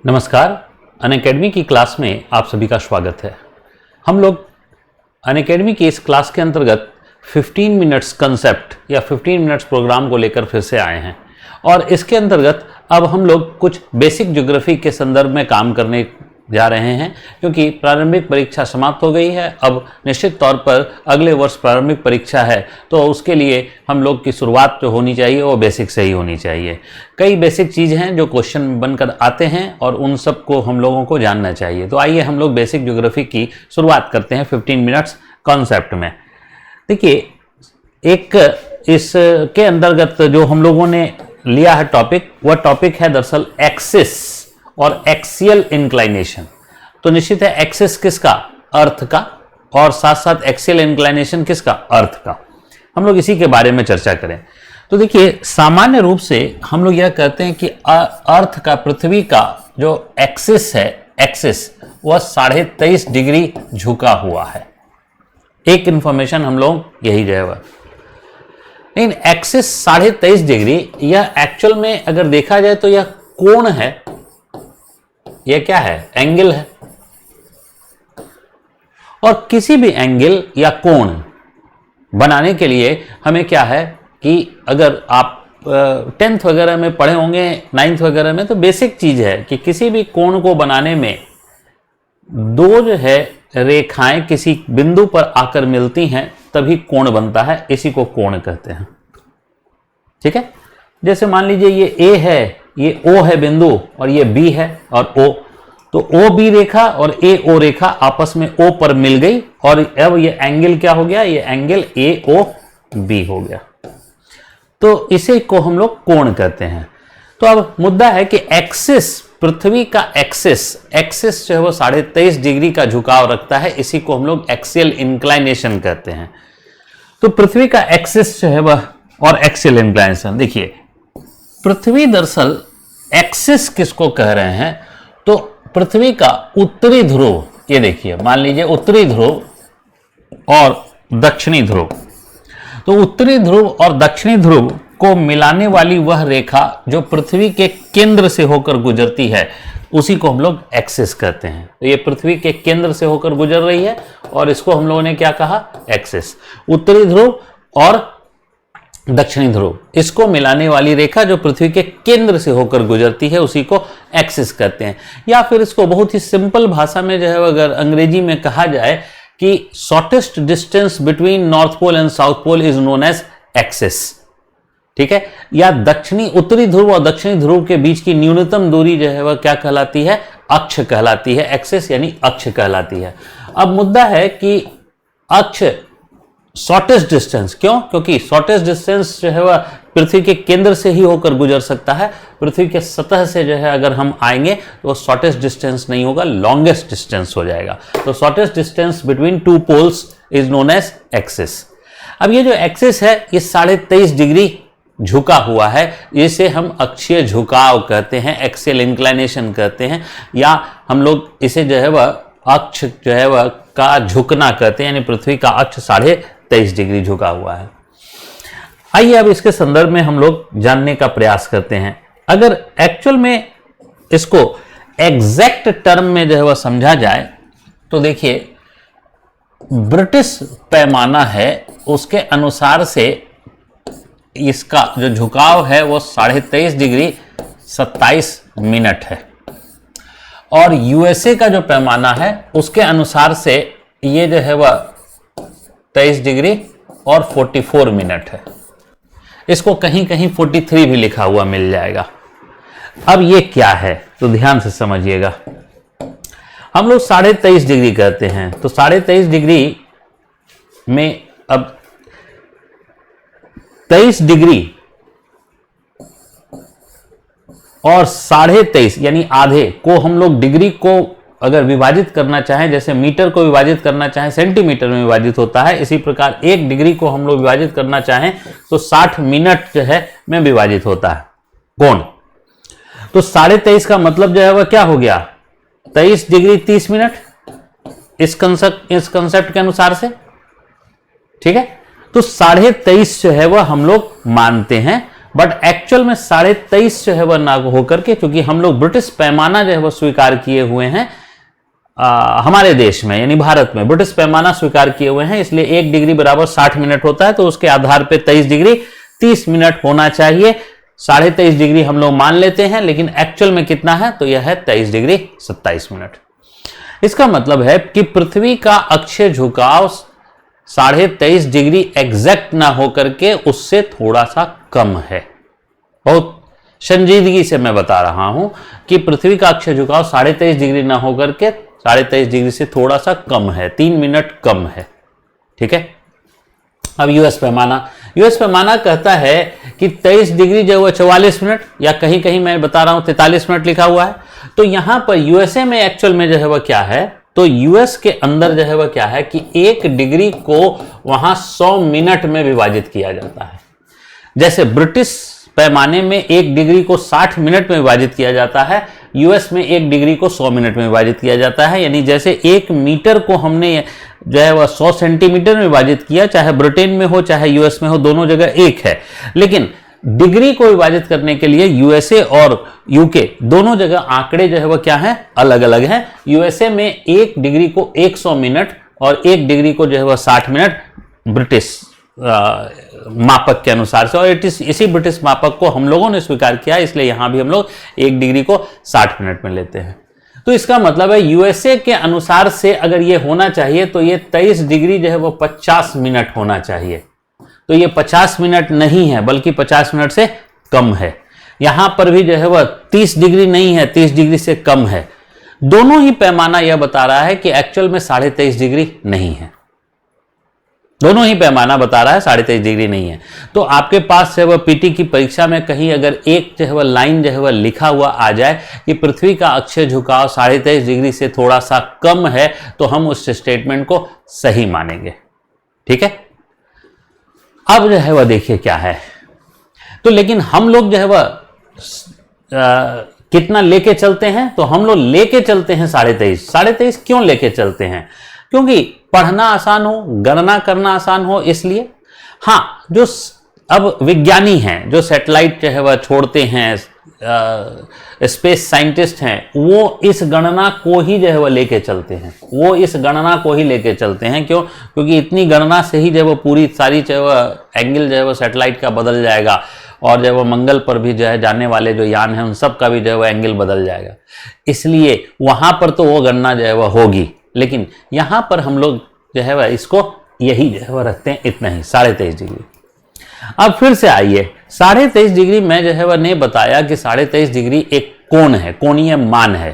नमस्कार। अनअकैडमी की क्लास में आप सभी का स्वागत है। हम लोग अनअकैडमी की इस क्लास के अंतर्गत 15 मिनट्स कंसेप्ट या 15 मिनट्स प्रोग्राम को लेकर फिर से आए हैं और इसके अंतर्गत अब हम लोग कुछ बेसिक ज्योग्राफी के संदर्भ में काम करने जा रहे हैं, क्योंकि प्रारंभिक परीक्षा समाप्त हो गई है। अब निश्चित तौर पर अगले वर्ष प्रारंभिक परीक्षा है, तो उसके लिए हम लोग की शुरुआत जो होनी चाहिए वो बेसिक से ही होनी चाहिए। कई बेसिक चीज़ हैं जो क्वेश्चन बनकर आते हैं और उन सब को हम लोगों को जानना चाहिए। तो आइए हम लोग बेसिक ज्योग्राफी की शुरुआत करते हैं 15 मिनट्स कॉन्सेप्ट में। देखिए, एक इसके अंतर्गत जो हम लोगों ने लिया है टॉपिक, वह टॉपिक है दरअसल एक्सिस और एक्सियल इंक्लाइनेशन। तो निश्चित है एक्सिस किसका? अर्थ का, और साथ साथ एक्सियल इंक्लाइनेशन किसका? अर्थ का। हम लोग इसी के बारे में चर्चा करें। तो देखिए, सामान्य रूप से हम लोग यह कहते हैं कि अर्थ का, पृथ्वी का जो एक्सिस है, एक्सिस वह 23.5 डिग्री झुका हुआ है। एक इंफॉर्मेशन हम लोग यही जो है वह, लेकिन एक्सिस 23.5 डिग्री यह एक्चुअल में अगर देखा जाए तो यह कोण है। यह क्या है? एंगल है। और किसी भी एंगल या कोण बनाने के लिए हमें क्या है कि अगर आप 10th वगैरह में पढ़े होंगे, 9th वगैरह में, तो बेसिक चीज है कि किसी भी कोण को बनाने में दो जो है रेखाएं किसी बिंदु पर आकर मिलती हैं तभी कोण बनता है। इसी को कोण कहते हैं। ठीक है, जैसे मान लीजिए ये ए है, ये ओ है बिंदु, और ये बी है और ओ, तो ओ बी रेखा और ए ओ रेखा आपस में ओ पर मिल गई और अब ये एंगल क्या हो गया? ये एंगल ए ओ बी हो गया। तो इसे को हम लोग कोण कहते हैं। तो अब मुद्दा है कि एक्सिस, पृथ्वी का एक्सिस जो है वो 23.5 डिग्री का झुकाव रखता है। इसी को हम लोग एक्सियल इंक्लाइनेशन कहते हैं। तो पृथ्वी का एक्सिस जो है वह और एक्सियल इंक्लाइनेशन, देखिए पृथ्वी दरअसल एक्सिस किसको कह रहे हैं? तो पृथ्वी का उत्तरी ध्रुव, ये देखिए मान लीजिए उत्तरी ध्रुव और दक्षिणी ध्रुव, तो उत्तरी ध्रुव और दक्षिणी ध्रुव को मिलाने वाली वह रेखा जो पृथ्वी के केंद्र से होकर गुजरती है, उसी को हम लोग एक्सिस कहते हैं। तो ये पृथ्वी के केंद्र से होकर गुजर रही है और इसको हम लोगों ने क्या कहा? एक्सिस। उत्तरी ध्रुव और दक्षिणी ध्रुव, इसको मिलाने वाली रेखा जो पृथ्वी के केंद्र से होकर गुजरती है, उसी को एक्सिस कहते हैं। या फिर इसको बहुत ही सिंपल भाषा में जो है अगर अंग्रेजी में कहा जाए कि shortest distance between North Pole and South Pole is known as axis. ठीक है, या दक्षिणी, उत्तरी ध्रुव और दक्षिणी ध्रुव के बीच की न्यूनतम दूरी जो है वह क्या कहलाती है? अक्ष कहलाती है। एक्सिस यानी अक्ष कहलाती है। अब मुद्दा है कि अक्ष शॉर्टेस्ट डिस्टेंस क्यों? क्योंकि शॉर्टेस्ट डिस्टेंस जो है वह पृथ्वी के केंद्र से ही होकर गुजर सकता है। पृथ्वी के सतह से जो है अगर हम आएंगे तो वो शॉर्टेस्ट डिस्टेंस नहीं होगा, लॉन्गेस्ट डिस्टेंस हो जाएगा। तो shortest distance between two poles is known as axis. अब ये जो एक्सिस है ये 23.5 डिग्री झुका हुआ है। इसे हम अक्षीय झुकाव कहते हैं, एक्सियल इंक्लाइनेशन कहते हैं, या हम लोग इसे जो है वह अक्ष जो है वह का झुकना कहते हैं, यानी पृथ्वी का अक्ष 23.5 डिग्री झुका हुआ है। आइए अब इसके संदर्भ में हम लोग जानने का प्रयास करते हैं। अगर एक्चुअल में इसको एग्जैक्ट टर्म में जो है वह समझा जाए तो देखिए, ब्रिटिश पैमाना है उसके अनुसार से इसका जो झुकाव है वो 23.5 डिग्री 27 मिनट है, और यूएसए का जो पैमाना है उसके अनुसार से ये जो है वह 23 डिग्री और 44 मिनट है। इसको कहीं कहीं 43 भी लिखा हुआ मिल जाएगा। अब ये क्या है तो ध्यान से समझिएगा। हम लोग 23.5 डिग्री कहते हैं, तो 23.5 डिग्री में अब 23 डिग्री और 23.5 यानी आधे को हम लोग डिग्री को अगर विभाजित करना चाहें, जैसे मीटर को विभाजित करना चाहें सेंटीमीटर में विभाजित होता है, इसी प्रकार 1 डिग्री को हम लोग विभाजित करना चाहें तो 60 मिनट जो है में विभाजित होता है कोण। तो 23.5 का मतलब जो है वह क्या हो गया? 23 डिग्री 30 मिनट इस कंसेप्ट के अनुसार से। ठीक है, तो 23.5 जो है वह हम लोग मानते हैं बट एक्चुअल में 23.5 जो है वह ना होकर के, क्योंकि हम लोग ब्रिटिश पैमाना जो है वह स्वीकार किए हुए हैं हमारे देश में, यानी भारत में ब्रिटिश पैमाना स्वीकार किए हुए हैं, इसलिए 1 डिग्री बराबर 60 मिनट होता है, तो उसके आधार पे 23 डिग्री 30 मिनट होना चाहिए। 23.5 डिग्री हम लोग मान लेते हैं, लेकिन एक्चुअल में कितना है, तो यह है 23 डिग्री 27 मिनट। इसका मतलब है कि पृथ्वी का अक्षीय झुकाव 23.5 डिग्री एग्जैक्ट ना होकर के उससे थोड़ा सा कम है। बहुत संजीदगी से मैं बता रहा हूं कि पृथ्वी का अक्षीय झुकाव 23.5 डिग्री ना होकर के 23.5 डिग्री से थोड़ा सा कम है, 3 मिनट कम है। ठीक है। अब यूएस पैमाना कहता है कि 23 डिग्री जो है 44 मिनट, या कहीं कहीं मैं बता रहा हूं 43 मिनट लिखा हुआ है। तो यहां पर यूएसए में एक्चुअल में जो है वह क्या है, तो यूएस के अंदर जो है वह क्या है कि 1 डिग्री को वहां 100 मिनट में विभाजित किया जाता है। जैसे ब्रिटिश पैमाने में 1 डिग्री को 60 मिनट में विभाजित किया जाता है, यूएस में 1 डिग्री को 100 मिनट में विभाजित किया जाता है। यानी जैसे 1 मीटर को हमने जो है वह 100 सेंटीमीटर में विभाजित किया, चाहे ब्रिटेन में हो चाहे यूएस में हो, दोनों जगह एक है। लेकिन डिग्री को विभाजित करने के लिए यूएसए और यूके दोनों जगह आंकड़े जो है वह क्या है, अलग अलग हैं। यूएसए में 1 डिग्री को 100 मिनट और 1 डिग्री को जो है वह 60 मिनट ब्रिटिश मापक के अनुसार से, और इसी ब्रिटिश मापक को हम लोगों ने स्वीकार किया, इसलिए यहां भी हम लोग 1 डिग्री को 60 मिनट में लेते हैं। तो इसका मतलब है यूएसए के अनुसार से अगर ये होना चाहिए तो ये 23 डिग्री जो है वो 50 मिनट होना चाहिए। तो ये 50 मिनट नहीं है, बल्कि 50 मिनट से कम है। यहां पर भी जो है वह 30 डिग्री नहीं है, 30 डिग्री से कम है। दोनों ही पैमाना यह बता रहा है कि एक्चुअल में 23.5 डिग्री नहीं है। दोनों ही पैमाना बता रहा है 23.5 डिग्री नहीं है। तो आपके पास जो है पीटी की परीक्षा में कहीं अगर एक जो है वह लाइन जो है वह लिखा हुआ आ जाए कि पृथ्वी का अक्षीय झुकाव 23.5 डिग्री से थोड़ा सा कम है, तो हम उस स्टेटमेंट को सही मानेंगे। ठीक है। अब जो है वह देखिए क्या है, तो लेकिन हम लोग जो है वह कितना लेके चलते हैं, तो हम लोग लेके चलते हैं 23.5। 23.5 क्यों लेके चलते हैं? क्योंकि पढ़ना आसान हो, गणना करना आसान हो, इसलिए। हाँ, जो अब विज्ञानी हैं, जो सैटेलाइट जो है वह छोड़ते हैं, स्पेस साइंटिस्ट हैं, वो इस गणना को ही जो है वह लेके चलते हैं। वो इस गणना को ही लेके चलते हैं। क्यों? क्योंकि इतनी गणना से ही जो है वो पूरी सारी जो है वह एंगल जो है वह सैटेलाइट का बदल जाएगा, और जो है वह मंगल पर भी जो है जाने वाले जो यान हैं उन सब का भी जो है वह एंगल बदल जाएगा। इसलिए वहां पर तो वो गणना जो है वह होगी, लेकिन यहां पर हम लोग जो है वह इसको यही जो है वह रखते हैं, इतना ही 23.5 डिग्री। अब फिर से आइए, 23.5 डिग्री में जो है वह ने बताया कि 23.5 डिग्री एक कोण है, कोणीय मान है।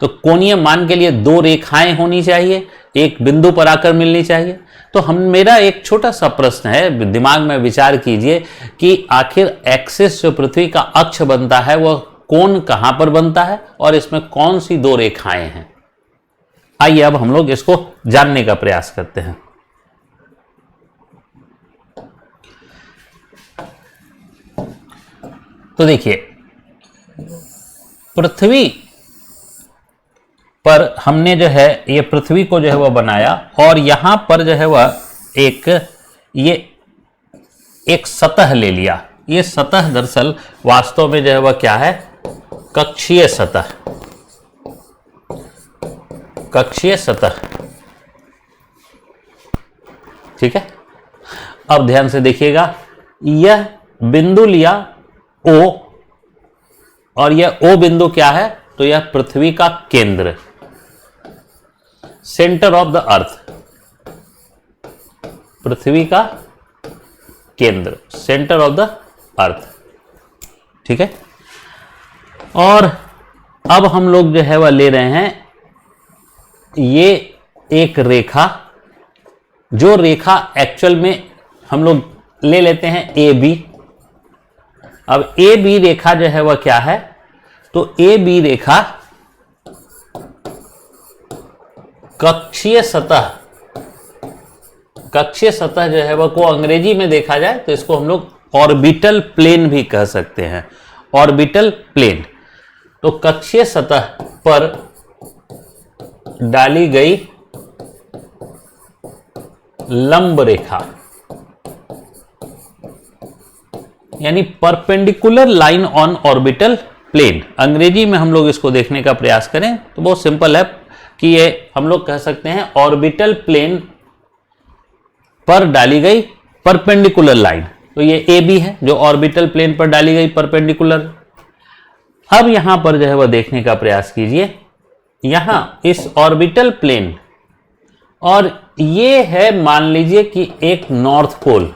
तो कोणीय मान के लिए 2 रेखाएं होनी चाहिए, एक बिंदु पर आकर मिलनी चाहिए। तो मेरा एक छोटा सा प्रश्न है, दिमाग में विचार कीजिए कि आखिर एक्सिस जो पृथ्वी का अक्ष बनता है वह कोण कहां पर बनता है और इसमें कौन सी 2 रेखाएं हैं। आइए अब हम लोग इसको जानने का प्रयास करते हैं। तो देखिए, पृथ्वी पर हमने जो है ये पृथ्वी को जो है वह बनाया, और यहां पर जो है वह एक सतह ले लिया। ये सतह दरअसल वास्तव में जो है वह क्या है, कक्षीय सतह। कक्षीय सतह। ठीक है। अब ध्यान से देखिएगा, यह बिंदु लिया O, और यह O बिंदु क्या है, तो यह पृथ्वी का केंद्र, सेंटर ऑफ द अर्थ। पृथ्वी का केंद्र, सेंटर ऑफ द अर्थ। ठीक है। और अब हम लोग जो है वह ले रहे हैं ये एक रेखा, जो रेखा एक्चुअल में हम लोग ले लेते हैं ए बी। अब ए बी रेखा जो है वह क्या है, तो ए बी रेखा कक्षीय सतह, कक्षीय सतह जो है वह को अंग्रेजी में देखा जाए तो इसको हम लोग ऑर्बिटल प्लेन भी कह सकते हैं, ऑर्बिटल प्लेन। तो कक्षीय सतह पर डाली गई लंब रेखा, यानी perpendicular line on orbital plane. अंग्रेजी में हम लोग इसको देखने का प्रयास करें तो बहुत सिंपल है कि ये हम लोग कह सकते हैं ऑर्बिटल प्लेन पर डाली गई परपेंडिकुलर लाइन। तो ये ए बी है जो ऑर्बिटल प्लेन पर डाली गई परपेंडिकुलर। अब यहां पर जो है वह देखने का प्रयास कीजिए, यहां इस ऑर्बिटल प्लेन और ये है मान लीजिए कि एक नॉर्थ पोल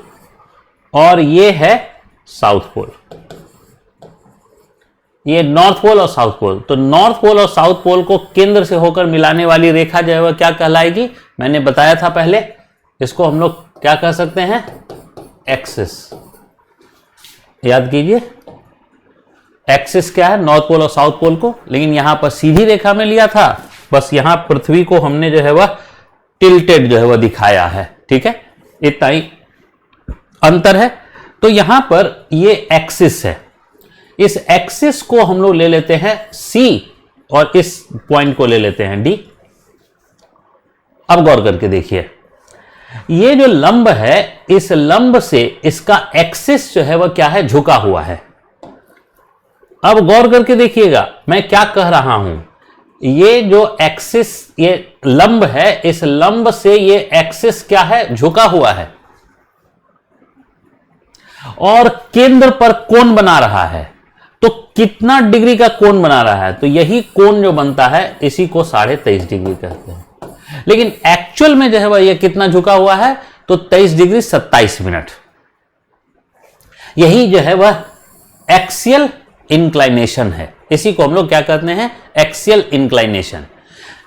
और ये है साउथ पोल, ये नॉर्थ पोल और साउथ पोल। तो नॉर्थ पोल और साउथ पोल को केंद्र से होकर मिलाने वाली रेखा जो है वह क्या कहलाएगी, मैंने बताया था पहले, इसको हम लोग क्या कह सकते हैं, एक्सिस। याद कीजिए एक्सिस क्या है, नॉर्थ पोल और साउथ पोल को, लेकिन यहां पर सीधी रेखा में लिया था, बस यहां पृथ्वी को हमने जो है वह टिल्टेड जो है वह दिखाया है। ठीक है, इतना ही अंतर है। तो यहां पर ये एक्सिस है, इस एक्सिस को हम लोग ले लेते हैं C और इस पॉइंट को ले लेते हैं D। अब गौर करके देखिए, ये जो लंब है, इस लंब से इसका एक्सिस जो है वह क्या है, झुका हुआ है। अब गौर करके देखिएगा मैं क्या कह रहा हूं, ये जो एक्सिस, ये लंब है, इस लंब से ये एक्सिस क्या है, झुका हुआ है और केंद्र पर कोण बना रहा है। तो कितना डिग्री का कोण बना रहा है, तो यही कोण जो बनता है इसी को 23.5 डिग्री कहते हैं। लेकिन एक्चुअल में जो है वह ये कितना झुका हुआ है, तो 23 डिग्री 27 मिनट। यही जो है वह एक्सियल इंक्लाइनेशन है, इसी को हम लोग क्या कहते हैं, एक्सियल इंक्लाइनेशन।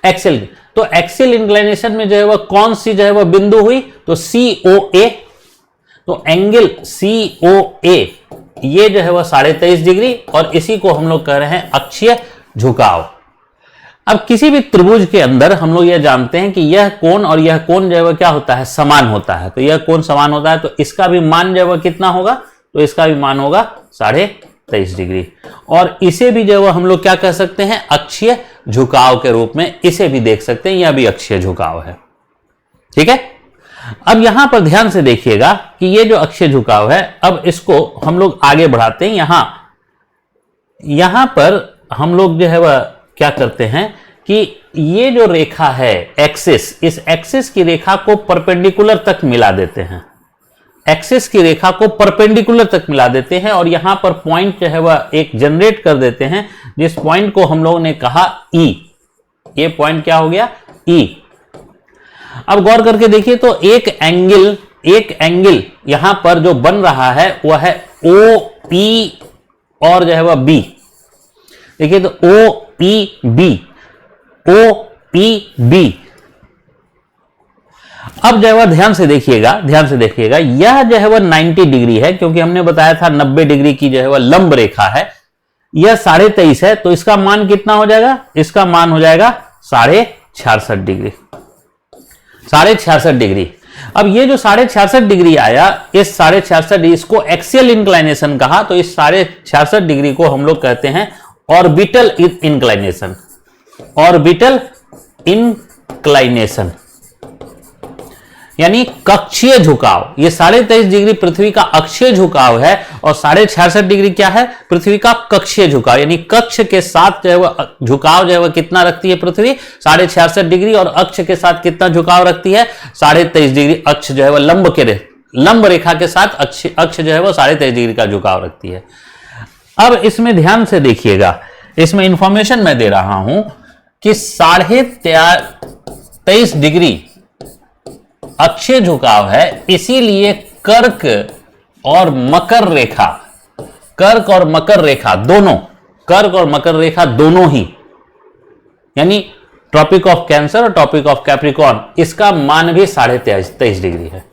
एक्सियल, तो एक्सियल इंक्लाइनेशन में जो है वह कौन सी जो है वह बिंदु हुई, तो COA। तो एंगल COA ये जो है वह 23.5 डिग्री और इसी को हम लोग कह रहे हैं अक्षीय झुकाव। अब किसी भी त्रिभुज के अंदर हम लोग यह जानते हैं कि यह कोण और यह कोण जो है वह क्या होता है, समान होता है। तो यह कोण समान होता है, तो इसका भी मान जो है वह कितना होगा, तो इसका भी मान होगा 23.5 डिग्री। और इसे भी जो है हम लोग क्या कह सकते हैं, अक्षीय झुकाव के रूप में इसे भी देख सकते हैं, यह भी अक्षीय झुकाव है। ठीक है, अब यहां पर ध्यान से देखिएगा कि ये जो अक्षीय झुकाव है, अब इसको हम लोग आगे बढ़ाते हैं। यहां पर हम लोग जो है वह क्या करते हैं कि ये जो रेखा है एक्सिस, इस एक्सिस की रेखा को परपेंडिकुलर तक मिला देते हैं, एक्सिस की रेखा को परपेंडिकुलर तक मिला देते हैं और यहां पर पॉइंट जो है वह एक जनरेट कर देते हैं, जिस पॉइंट को हम लोगों ने कहा E। ये पॉइंट क्या हो गया, E। अब गौर करके देखिए, तो एक एंगल यहां पर जो बन रहा है वह है OP और जो है वह B। देखिए, तो OPB, OPB। अब जो है वह ध्यान से देखिएगा, यह जो है वह 90 डिग्री है, क्योंकि हमने बताया था 90 डिग्री की जो है वह लंब रेखा है। यह 23.5 है, तो इसका मान कितना हो जाएगा, इसका मान हो जाएगा 66.5 डिग्री, 66.5 डिग्री। अब ये जो 66.5 डिग्री आया, इस 66.5 डिग्री, इसको एक्सियल इंक्लाइनेशन कहा, तो इस 66.5 डिग्री को हम लोग कहते हैं ऑर्बिटल इंक्लाइनेशन, ऑर्बिटल इंक्लाइनेशन यानी कक्षीय झुकाव। ये 23.5 डिग्री पृथ्वी का अक्षीय झुकाव है और 66.5 डिग्री क्या है, पृथ्वी का कक्षीय झुकाव। यानी कक्ष के साथ जो है वह झुकाव जो है वह कितना रखती है पृथ्वी, 66.5 डिग्री, और अक्ष के साथ कितना झुकाव रखती है, 23.5 डिग्री। अक्ष जो है वह लंब रेखा के साथ अक्ष जो है वह 23.5 डिग्री का झुकाव रखती है। अब इसमें ध्यान से देखिएगा, इसमें इंफॉर्मेशन मैं दे रहा हूं कि 23.5 डिग्री अक्षीय झुकाव है, इसीलिए कर्क और मकर रेखा, कर्क और मकर रेखा दोनों ही, यानी ट्रॉपिक ऑफ कैंसर और ट्रॉपिक ऑफ कैप्रिकॉर्न, इसका मान भी 23.5 डिग्री है।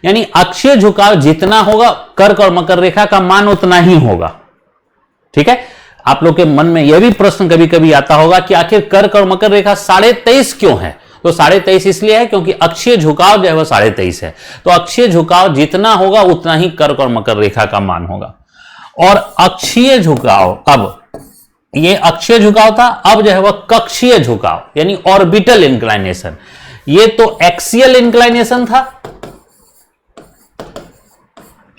यानी अक्षीय झुकाव जितना होगा, कर्क और मकर रेखा का मान उतना ही होगा। ठीक है, आप लोग के मन में यह भी प्रश्न कभी कभी आता होगा कि आखिर कर्क और मकर रेखा 23.5 क्यों है, तो 23.5 इसलिए है क्योंकि अक्षीय झुकाव जो है वह 23.5 है। तो अक्षीय झुकाव जितना होगा उतना ही कर्क और मकर रेखा का मान होगा। और अक्षीय झुकाव, अब ये अक्षीय झुकाव था, अब जो है वह कक्षीय झुकाव यानी ऑर्बिटल इंक्लाइनेशन। ये तो एक्सियल इंक्लाइनेशन था,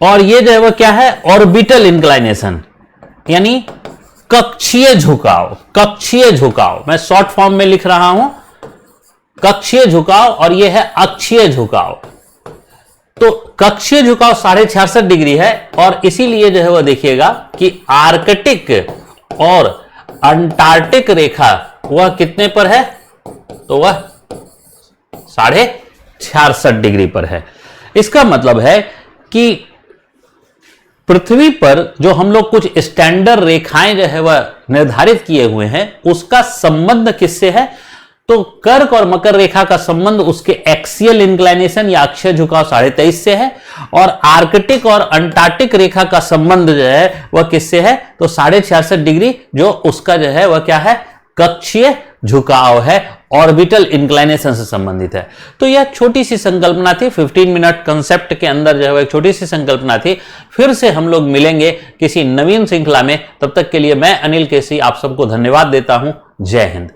और ये जो है वो क्या है, ऑर्बिटल इंक्लाइनेशन, यानी कक्षीय झुकाव। कक्षीय झुकाव मैं शॉर्ट फॉर्म में लिख रहा हूं, कक्षीय झुकाव, और ये है अक्षीय झुकाव। तो कक्षीय झुकाव 66.5 डिग्री है, और इसीलिए जो है वो देखिएगा कि आर्कटिक और अंटार्कटिक रेखा वह कितने पर है, तो वह 66.5 डिग्री पर है। इसका मतलब है कि पृथ्वी पर जो हम लोग कुछ स्टैंडर्ड रेखाएं जो है वह निर्धारित किए हुए हैं, उसका संबंध किससे है, तो कर्क और मकर रेखा का संबंध उसके एक्सियल इंक्लाइनेशन या अक्षीय झुकाव 23.5 से है, और आर्कटिक और अंटार्कटिक रेखा का संबंध जो है वह किससे है, तो 66.5 डिग्री, जो उसका जो है वह क्या है, कक्षीय झुकाव है, ऑर्बिटल इंक्लाइनेशन से संबंधित है। तो यह छोटी सी संकल्पना थी, 15 मिनट कंसेप्ट के अंदर जो है एक छोटी सी संकल्पना थी। फिर से हम लोग मिलेंगे किसी नवीन श्रृंखला में, तब तक के लिए मैं अनिल केसी आप सबको धन्यवाद देता हूं। जय हिंद।